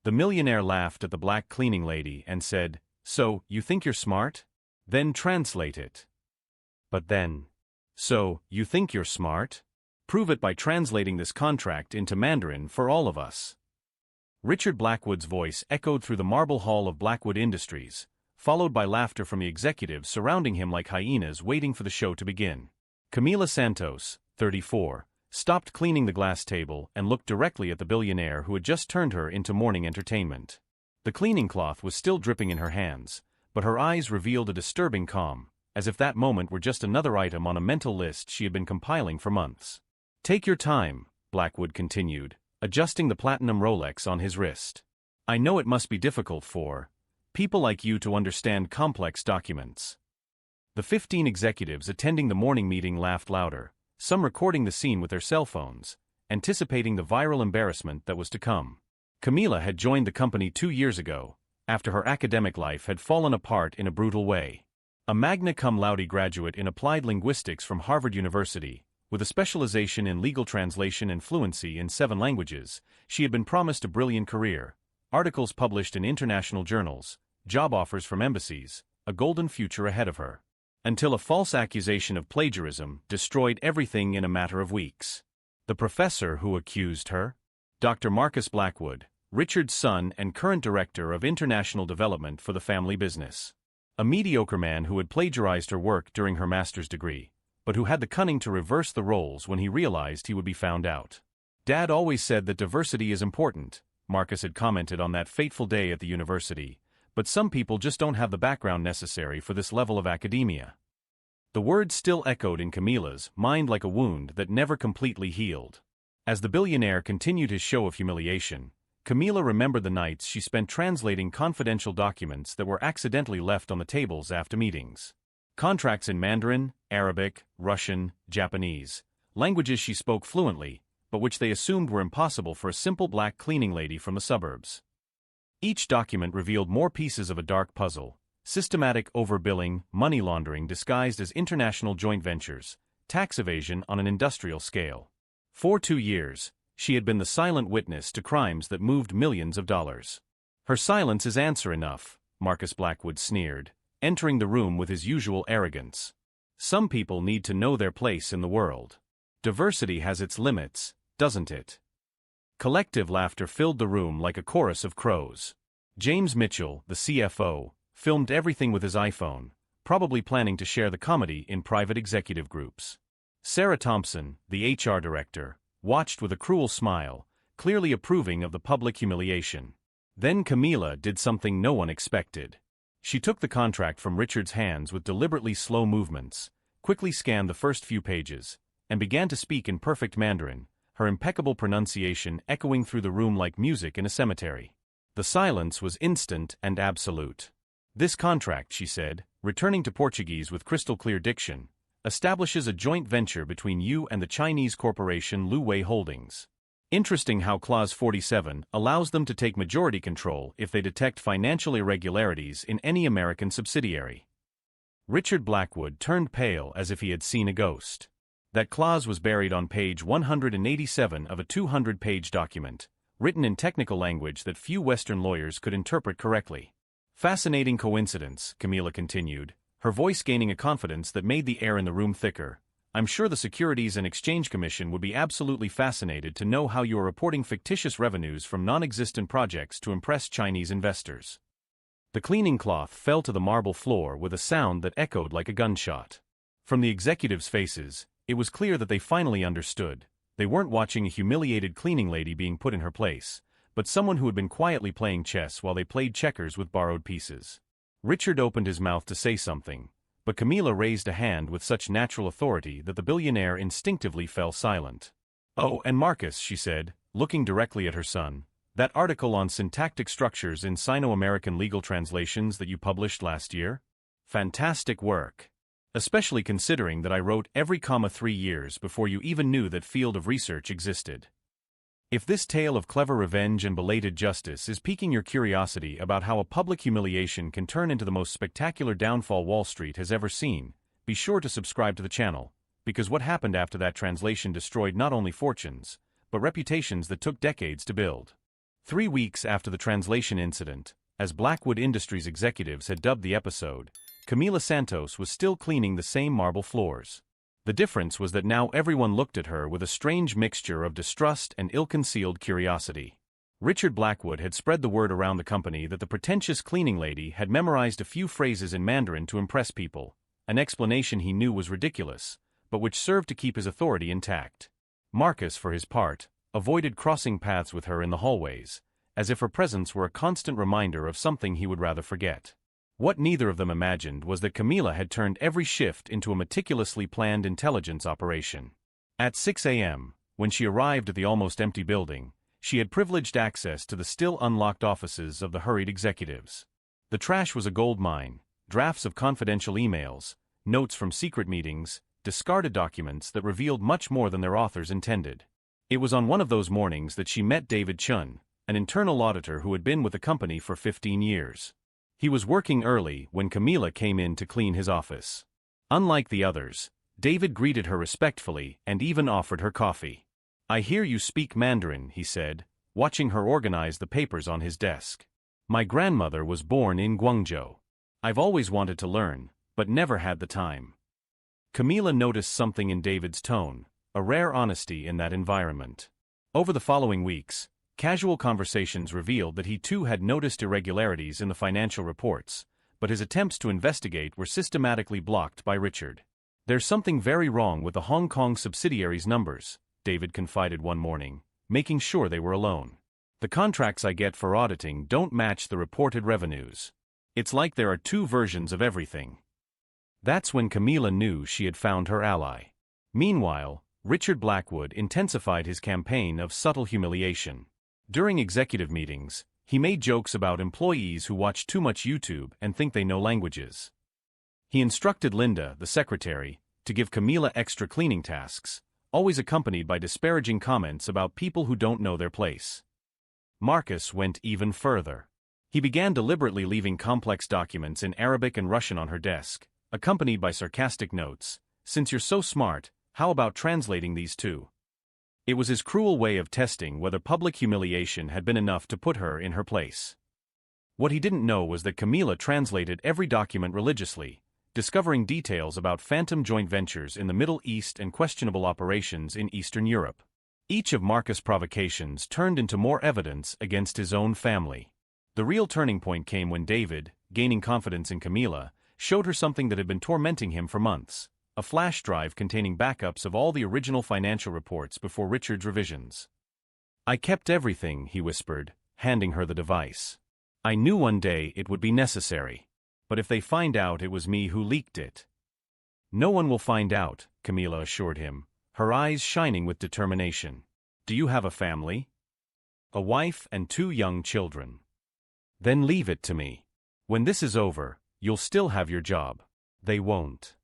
The millionaire laughed at the black cleaning lady and said, "So, you think you're smart? Then translate it." But then, "So, you think you're smart? Prove it by translating this contract into Mandarin for all of us." Richard Blackwood's voice echoed through the marble hall of Blackwood Industries, followed by laughter from the executives surrounding him like hyenas waiting for the show to begin. Camila Santos, 34, stopped cleaning the glass table and looked directly at the billionaire who had just turned her into morning entertainment. The cleaning cloth was still dripping in her hands, but her eyes revealed a disturbing calm, as if that moment were just another item on a mental list she had been compiling for months. "Take your time," Blackwood continued, adjusting the platinum Rolex on his wrist. "I know it must be difficult for people like you to understand complex documents." The 15 executives attending the morning meeting laughed louder, some recording the scene with their cell phones, anticipating the viral embarrassment that was to come. Camila had joined the company 2 years ago, after her academic life had fallen apart in a brutal way. A magna cum laude graduate in applied linguistics from Harvard University, with a specialization in legal translation and fluency in 7 languages, she had been promised a brilliant career, articles published in international journals, job offers from embassies, a golden future ahead of her. Until a false accusation of plagiarism destroyed everything in a matter of weeks. The professor who accused her? Dr. Marcus Blackwood, Richard's son and current director of international development for the family business. A mediocre man who had plagiarized her work during her master's degree, but who had the cunning to reverse the roles when he realized he would be found out. "Dad always said that diversity is important," Marcus had commented on that fateful day at the university, "but some people just don't have the background necessary for this level of academia." The words still echoed in Camila's mind like a wound that never completely healed. As the billionaire continued his show of humiliation, Camila remembered the nights she spent translating confidential documents that were accidentally left on the tables after meetings. Contracts in Mandarin, Arabic, Russian, Japanese, languages she spoke fluently, but which they assumed were impossible for a simple black cleaning lady from the suburbs. Each document revealed more pieces of a dark puzzle: systematic overbilling, money laundering disguised as international joint ventures, tax evasion on an industrial scale. For 2 years, she had been the silent witness to crimes that moved millions of dollars. "Her silence is answer enough," Marcus Blackwood sneered, entering the room with his usual arrogance. "Some people need to know their place in the world. Diversity has its limits, doesn't it?" Collective laughter filled the room like a chorus of crows. James Mitchell, the CFO, filmed everything with his iPhone, probably planning to share the comedy in private executive groups. Sarah Thompson, the HR director, watched with a cruel smile, clearly approving of the public humiliation. Then Camila did something no one expected. She took the contract from Richard's hands with deliberately slow movements, quickly scanned the first few pages, and began to speak in perfect Mandarin, her impeccable pronunciation echoing through the room like music in a cemetery. The silence was instant and absolute. "This contract," she said, returning to Portuguese with crystal-clear diction, "establishes a joint venture between you and the Chinese corporation Lu Wei Holdings. Interesting how Clause 47 allows them to take majority control if they detect financial irregularities in any American subsidiary." Richard Blackwood turned pale as if he had seen a ghost. That clause was buried on page 187 of a 200-page document, written in technical language that few Western lawyers could interpret correctly. "Fascinating coincidence," Camila continued, her voice gaining a confidence that made the air in the room thicker. "I'm sure the Securities and Exchange Commission would be absolutely fascinated to know how you are reporting fictitious revenues from non-existent projects to impress Chinese investors." The cleaning cloth fell to the marble floor with a sound that echoed like a gunshot. From the executives' faces, it was clear that they finally understood. They weren't watching a humiliated cleaning lady being put in her place, but someone who had been quietly playing chess while they played checkers with borrowed pieces. Richard opened his mouth to say something, but Camila raised a hand with such natural authority that the billionaire instinctively fell silent. "Oh, and Marcus," she said, looking directly at her son, "that article on syntactic structures in Sino-American legal translations that you published last year? Fantastic work. Especially considering that I wrote every comma 3 years before you even knew that field of research existed. If this tale of clever revenge and belated justice is piquing your curiosity about how a public humiliation can turn into the most spectacular downfall Wall Street has ever seen, be sure to subscribe to the channel, because what happened after that translation destroyed not only fortunes, but reputations that took decades to build. 3 weeks after the translation incident, as Blackwood Industries executives had dubbed the episode, Camila Santos was still cleaning the same marble floors. The difference was that now everyone looked at her with a strange mixture of distrust and ill-concealed curiosity. Richard Blackwood had spread the word around the company that the pretentious cleaning lady had memorized a few phrases in Mandarin to impress people, an explanation he knew was ridiculous, but which served to keep his authority intact. Marcus, for his part, avoided crossing paths with her in the hallways, as if her presence were a constant reminder of something he would rather forget. What neither of them imagined was that Camila had turned every shift into a meticulously planned intelligence operation. At 6 a.m., when she arrived at the almost empty building, she had privileged access to the still unlocked offices of the hurried executives. The trash was a gold mine, drafts of confidential emails, notes from secret meetings, discarded documents that revealed much more than their authors intended. It was on one of those mornings that she met David Chun, an internal auditor who had been with the company for 15 years. He was working early when Camila came in to clean his office. Unlike the others, David greeted her respectfully and even offered her coffee. "I hear you speak Mandarin," he said, watching her organize the papers on his desk. "My grandmother was born in Guangzhou. I've always wanted to learn, but never had the time." Camila noticed something in David's tone, a rare honesty in that environment. Over the following weeks, casual conversations revealed that he too had noticed irregularities in the financial reports, but his attempts to investigate were systematically blocked by Richard. "There's something very wrong with the Hong Kong subsidiary's numbers," David confided one morning, making sure they were alone. "The contracts I get for auditing don't match the reported revenues. It's like there are two versions of everything." That's when Camila knew she had found her ally. Meanwhile, Richard Blackwood intensified his campaign of subtle humiliation. During executive meetings, he made jokes about employees who watch too much YouTube and think they know languages. He instructed Linda, the secretary, to give Camila extra cleaning tasks, always accompanied by disparaging comments about people who don't know their place. Marcus went even further. He began deliberately leaving complex documents in Arabic and Russian on her desk, accompanied by sarcastic notes. "Since you're so smart, how about translating these too?" It was his cruel way of testing whether public humiliation had been enough to put her in her place. What he didn't know was that Camila translated every document religiously, discovering details about phantom joint ventures in the Middle East and questionable operations in Eastern Europe. Each of Marcus' provocations turned into more evidence against his own family. The real turning point came when David, gaining confidence in Camila, showed her something that had been tormenting him for months, a flash drive containing backups of all the original financial reports before Richard's revisions. "I kept everything," he whispered, handing her the device. "I knew one day it would be necessary. But if they find out it was me who leaked it." "No one will find out," Camila assured him, her eyes shining with determination. "Do you have a family?" "A wife and 2 young children." "Then leave it to me. When this is over, you'll still have your job." "They won't."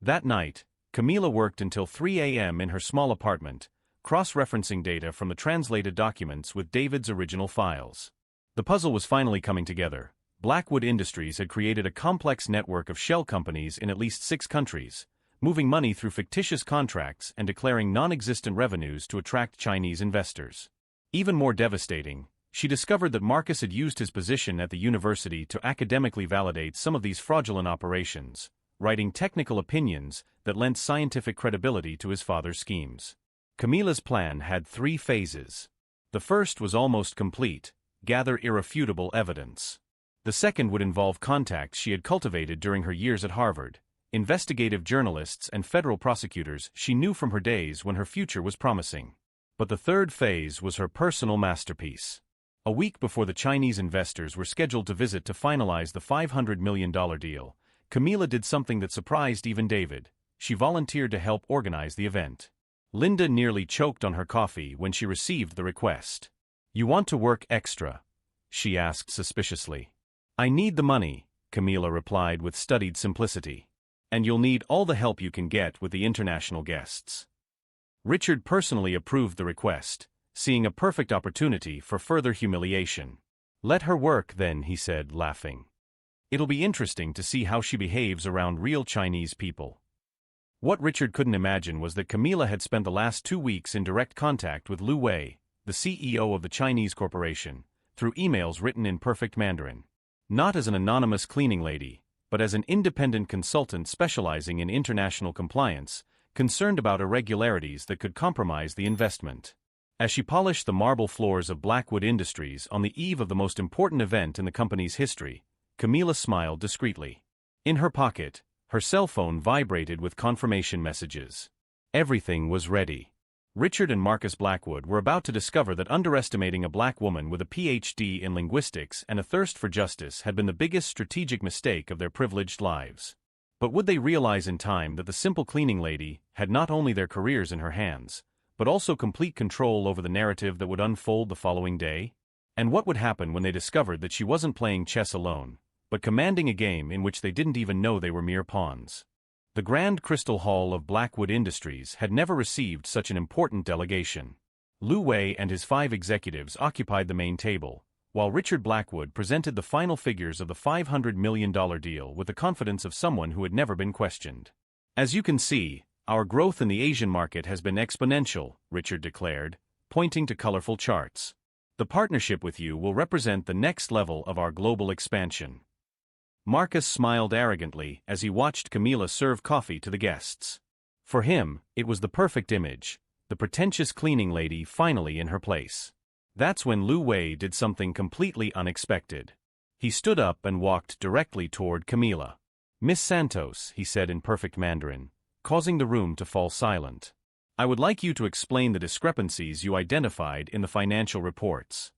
That night, Camila worked until 3 a.m. in her small apartment, cross-referencing data from the translated documents with David's original files. The puzzle was finally coming together. Blackwood Industries had created a complex network of shell companies in at least 6 countries, moving money through fictitious contracts and declaring non-existent revenues to attract Chinese investors. Even more devastating, she discovered that Marcus had used his position at the university to academically validate some of these fraudulent operations, writing technical opinions that lent scientific credibility to his father's schemes. Camila's plan had 3 phases. The first was almost complete: gather irrefutable evidence. The second would involve contacts she had cultivated during her years at Harvard, investigative journalists and federal prosecutors she knew from her days when her future was promising. But the third phase was her personal masterpiece. A week before the Chinese investors were scheduled to visit to finalize the $500 million deal, Camila did something that surprised even David. She volunteered to help organize the event. Linda nearly choked on her coffee when she received the request. "You want to work extra?" she asked suspiciously. "I need the money," Camila replied with studied simplicity. "And you'll need all the help you can get with the international guests." Richard personally approved the request, seeing a perfect opportunity for further humiliation. "Let her work then," he said, laughing. "It'll be interesting to see how she behaves around real Chinese people." What Richard couldn't imagine was that Camila had spent the last 2 weeks in direct contact with Lu Wei, the CEO of the Chinese corporation, through emails written in perfect Mandarin. Not as an anonymous cleaning lady, but as an independent consultant specializing in international compliance, concerned about irregularities that could compromise the investment. As she polished the marble floors of Blackwood Industries on the eve of the most important event in the company's history, Camilla smiled discreetly. In her pocket, her cell phone vibrated with confirmation messages. Everything was ready. Richard and Marcus Blackwood were about to discover that underestimating a black woman with a PhD in linguistics and a thirst for justice had been the biggest strategic mistake of their privileged lives. But would they realize in time that the simple cleaning lady had not only their careers in her hands, but also complete control over the narrative that would unfold the following day? And what would happen when they discovered that she wasn't playing chess alone, but commanding a game in which they didn't even know they were mere pawns? The Grand Crystal Hall of Blackwood Industries had never received such an important delegation. Lu Wei and his 5 executives occupied the main table, while Richard Blackwood presented the final figures of the $500 million deal with the confidence of someone who had never been questioned. "As you can see, our growth in the Asian market has been exponential," Richard declared, pointing to colorful charts. "The partnership with you will represent the next level of our global expansion." Marcus smiled arrogantly as he watched Camilla serve coffee to the guests. For him, it was the perfect image, the pretentious cleaning lady finally in her place. That's when Lu Wei did something completely unexpected. He stood up and walked directly toward Camilla. "Miss Santos," he said in perfect Mandarin, causing the room to fall silent. "I would like you to explain the discrepancies you identified in the financial reports."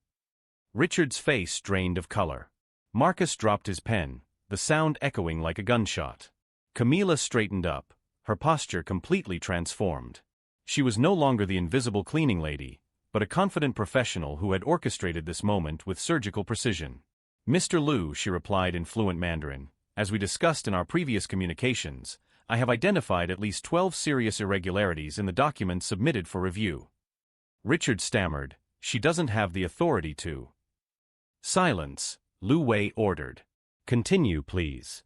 Richard's face drained of color. Marcus dropped his pen, the sound echoing like a gunshot. Camilla straightened up, her posture completely transformed. She was no longer the invisible cleaning lady, but a confident professional who had orchestrated this moment with surgical precision. "Mr. Lu," she replied in fluent Mandarin, "as we discussed in our previous communications, I have identified at least 12 serious irregularities in the documents submitted for review." Richard stammered, "She doesn't have the authority to." "Silence," Lu Wei ordered. "Continue, please."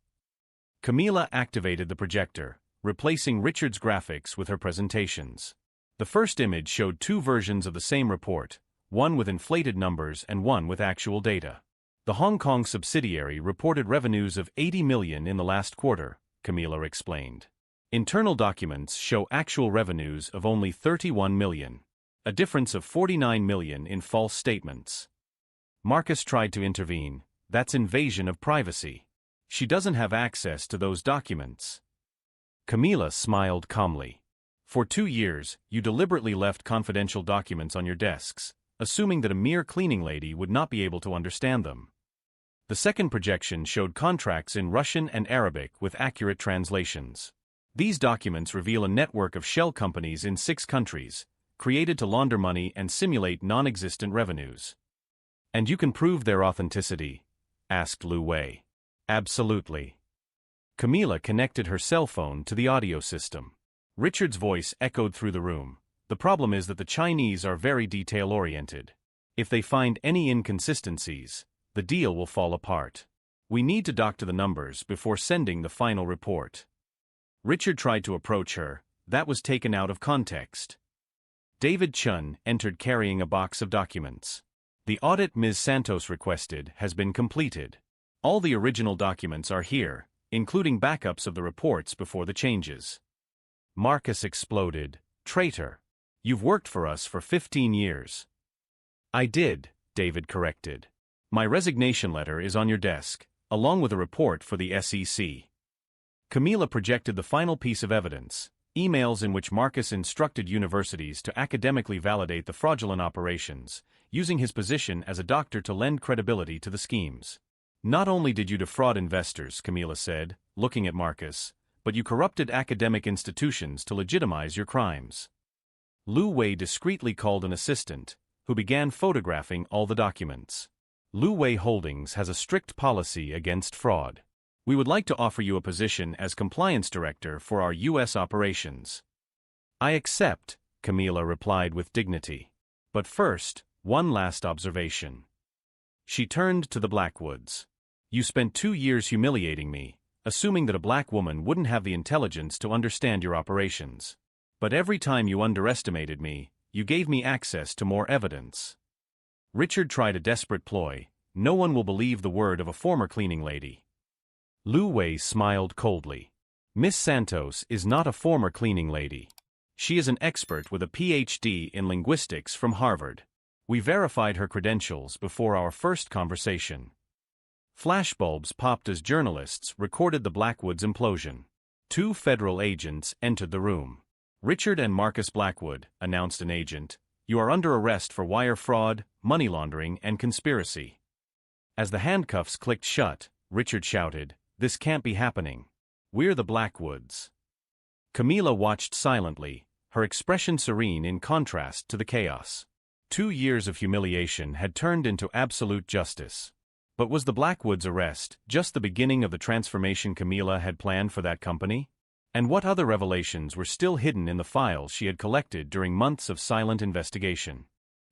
Camilla activated the projector, replacing Richard's graphics with her presentations. The first image showed 2 versions of the same report, one with inflated numbers and one with actual data. The Hong Kong subsidiary reported revenues of $80 million in the last quarter, Camilla explained. Internal documents show actual revenues of only $31 million, a difference of $49 million in false statements. Marcus tried to intervene. "That's invasion of privacy. She doesn't have access to those documents." Camilla smiled calmly. "For 2 years, you deliberately left confidential documents on your desks, assuming that a mere cleaning lady would not be able to understand them." The second projection showed contracts in Russian and Arabic with accurate translations. These documents reveal a network of shell companies in 6 countries, created to launder money and simulate non-existent revenues. "And you can prove their authenticity?" asked Lu Wei. "Absolutely." Camilla connected her cell phone to the audio system. Richard's voice echoed through the room. "The problem is that the Chinese are very detail-oriented. If they find any inconsistencies, the deal will fall apart. We need to doctor the numbers before sending the final report." Richard tried to approach her. That was taken out of context. David Chun entered carrying a box of documents. "The audit Ms. Santos requested has been completed. All the original documents are here, including backups of the reports before the changes." Marcus exploded. "Traitor! You've worked for us for 15 years. "I did," David corrected. "My resignation letter is on your desk, along with a report for the SEC." Camilla projected the final piece of evidence, emails in which Marcus instructed universities to academically validate the fraudulent operations, using his position as a doctor to lend credibility to the schemes. "Not only did you defraud investors," Camilla said, looking at Marcus, "but you corrupted academic institutions to legitimize your crimes." Lu Wei discreetly called an assistant, who began photographing all the documents. "Lu Wei Holdings has a strict policy against fraud. We would like to offer you a position as compliance director for our U.S. operations." "I accept," Camilla replied with dignity. "But first, one last observation." She turned to the Blackwoods. "You spent 2 years humiliating me, assuming that a black woman wouldn't have the intelligence to understand your operations. But every time you underestimated me, you gave me access to more evidence. Richard tried a desperate ploy. No one will believe the word of a former cleaning lady. Lu Wei smiled coldly. Miss Santos is not a former cleaning lady. She is an expert with a PhD in linguistics from Harvard. We verified her credentials before our first conversation. Flashbulbs popped as journalists recorded the Blackwoods implosion. 2 federal agents entered the room. Richard and Marcus Blackwood, announced an agent, you are under arrest for wire fraud, money laundering, and conspiracy. As the handcuffs clicked shut, Richard shouted, this can't be happening. We're the Blackwoods. Camila watched silently, her expression serene in contrast to the chaos. 2 years of humiliation had turned into absolute justice. But was the Blackwoods arrest just the beginning of the transformation Camila had planned for that company? And what other revelations were still hidden in the files she had collected during months of silent investigation?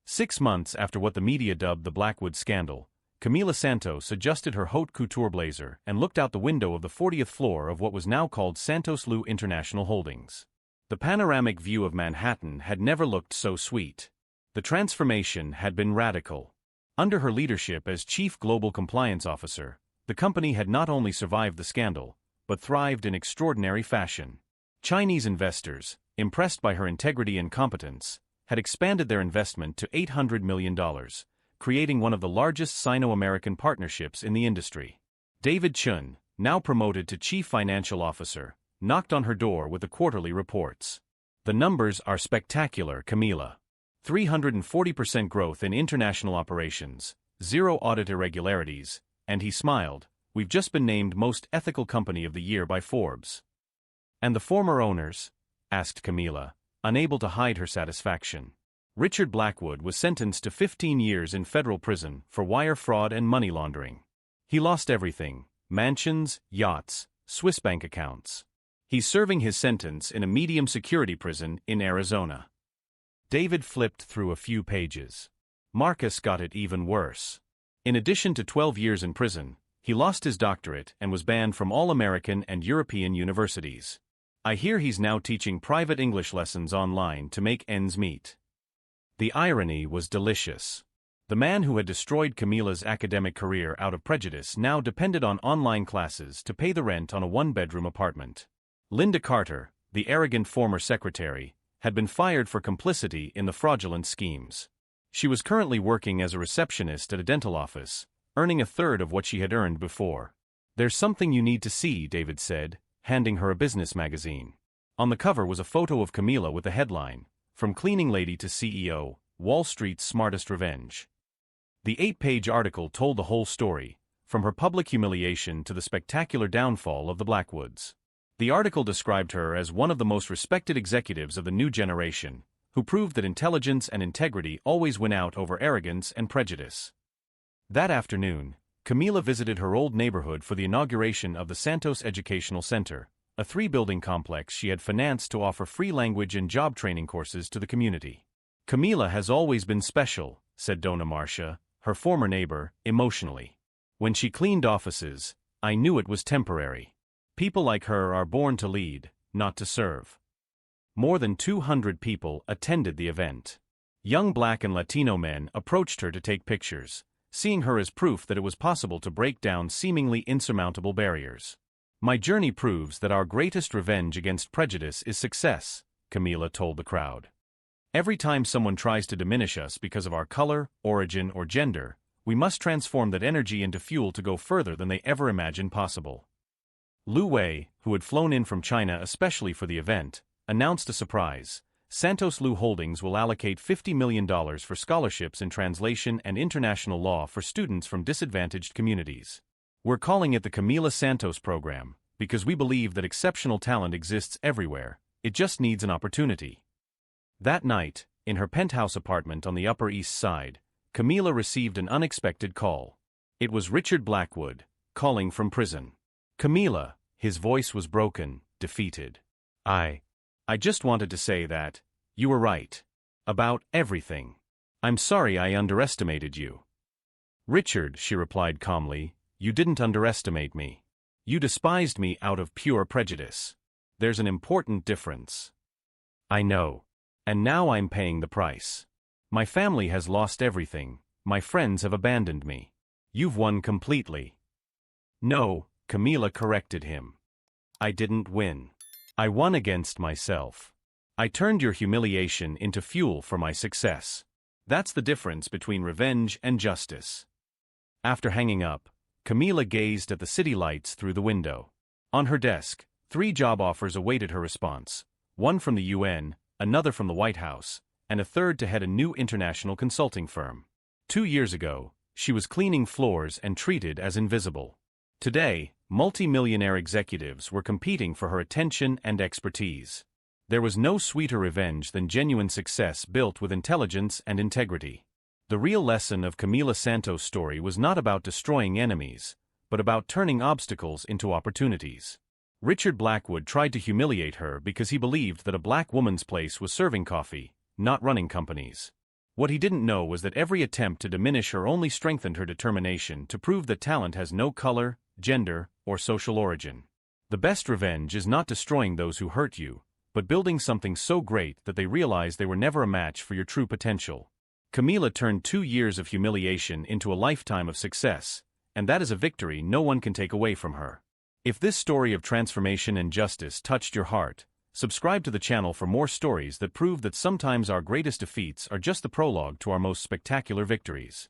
6 months after what the media dubbed the Blackwood scandal, Camila Santos adjusted her haute couture blazer and looked out the window of the 40th floor of what was now called Santos Lu International Holdings. The panoramic view of Manhattan had never looked so sweet. The transformation had been radical. Under her leadership as Chief Global Compliance Officer, the company had not only survived the scandal, but thrived in extraordinary fashion. Chinese investors, impressed by her integrity and competence, had expanded their investment to $800 million, creating one of the largest Sino-American partnerships in the industry. David Chun, now promoted to Chief Financial Officer, knocked on her door with the quarterly reports. The numbers are spectacular, Camila. 340% growth in international operations, 0 audit irregularities, and he smiled, we've just been named Most Ethical Company of the Year by Forbes. And the former owners? Asked Camila, unable to hide her satisfaction. Richard Blackwood was sentenced to 15 years in federal prison for wire fraud and money laundering. He lost everything, mansions, yachts, Swiss bank accounts. He's serving his sentence in a medium security prison in Arizona. David flipped through a few pages. Marcus got it even worse. In addition to 12 years in prison, he lost his doctorate and was banned from all American and European universities. I hear he's now teaching private English lessons online to make ends meet. The irony was delicious. The man who had destroyed Camila's academic career out of prejudice now depended on online classes to pay the rent on a 1-bedroom apartment. Linda Carter, the arrogant former secretary, had been fired for complicity in the fraudulent schemes. She was currently working as a receptionist at a dental office, earning a third of what she had earned before. There's something you need to see, David said, handing her a business magazine. On the cover was a photo of Camila with the headline, From Cleaning Lady to CEO, Wall Street's Smartest Revenge. The 8-page article told the whole story, from her public humiliation to the spectacular downfall of the Blackwoods. The article described her as one of the most respected executives of the new generation, who proved that intelligence and integrity always win out over arrogance and prejudice. That afternoon, Camila visited her old neighborhood for the inauguration of the Santos Educational Center, a 3-building complex she had financed to offer free language and job training courses to the community. Camila has always been special, said Dona Marcia, her former neighbor, emotionally. When she cleaned offices, I knew it was temporary. People like her are born to lead, not to serve. More than 200 people attended the event. Young Black and Latino men approached her to take pictures, seeing her as proof that it was possible to break down seemingly insurmountable barriers. My journey proves that our greatest revenge against prejudice is success, Camila told the crowd. Every time someone tries to diminish us because of our color, origin, or gender, we must transform that energy into fuel to go further than they ever imagined possible. Lu Wei, who had flown in from China especially for the event, announced a surprise. Santos Lu Holdings will allocate $50 million for scholarships in translation and international law for students from disadvantaged communities. We're calling it the Camila Santos Program, because we believe that exceptional talent exists everywhere, it just needs an opportunity. That night, in her penthouse apartment on the Upper East Side, Camila received an unexpected call. It was Richard Blackwood, calling from prison. Camila, his voice was broken, defeated. I just wanted to say that, you were right. About everything. I'm sorry I underestimated you. Richard, she replied calmly, you didn't underestimate me. You despised me out of pure prejudice. There's an important difference. I know. And now I'm paying the price. My family has lost everything, my friends have abandoned me. You've won completely. No, Camila corrected him. I didn't win. I won against myself. I turned your humiliation into fuel for my success. That's the difference between revenge and justice. After hanging up, Camila gazed at the city lights through the window. On her desk, 3 job offers awaited her response, one from the UN, another from the White House, and a third to head a new international consulting firm. 2 years ago, she was cleaning floors and treated as invisible. Today, multi-millionaire executives were competing for her attention and expertise. There was no sweeter revenge than genuine success built with intelligence and integrity. The real lesson of Camila Santos' story was not about destroying enemies, but about turning obstacles into opportunities. Richard Blackwood tried to humiliate her because he believed that a black woman's place was serving coffee, not running companies. What he didn't know was that every attempt to diminish her only strengthened her determination to prove that talent has no color, gender, or social origin. The best revenge is not destroying those who hurt you, but building something so great that they realize they were never a match for your true potential. Camila turned 2 years of humiliation into a lifetime of success, and that is a victory no one can take away from her. If this story of transformation and justice touched your heart, subscribe to the channel for more stories that prove that sometimes our greatest defeats are just the prologue to our most spectacular victories.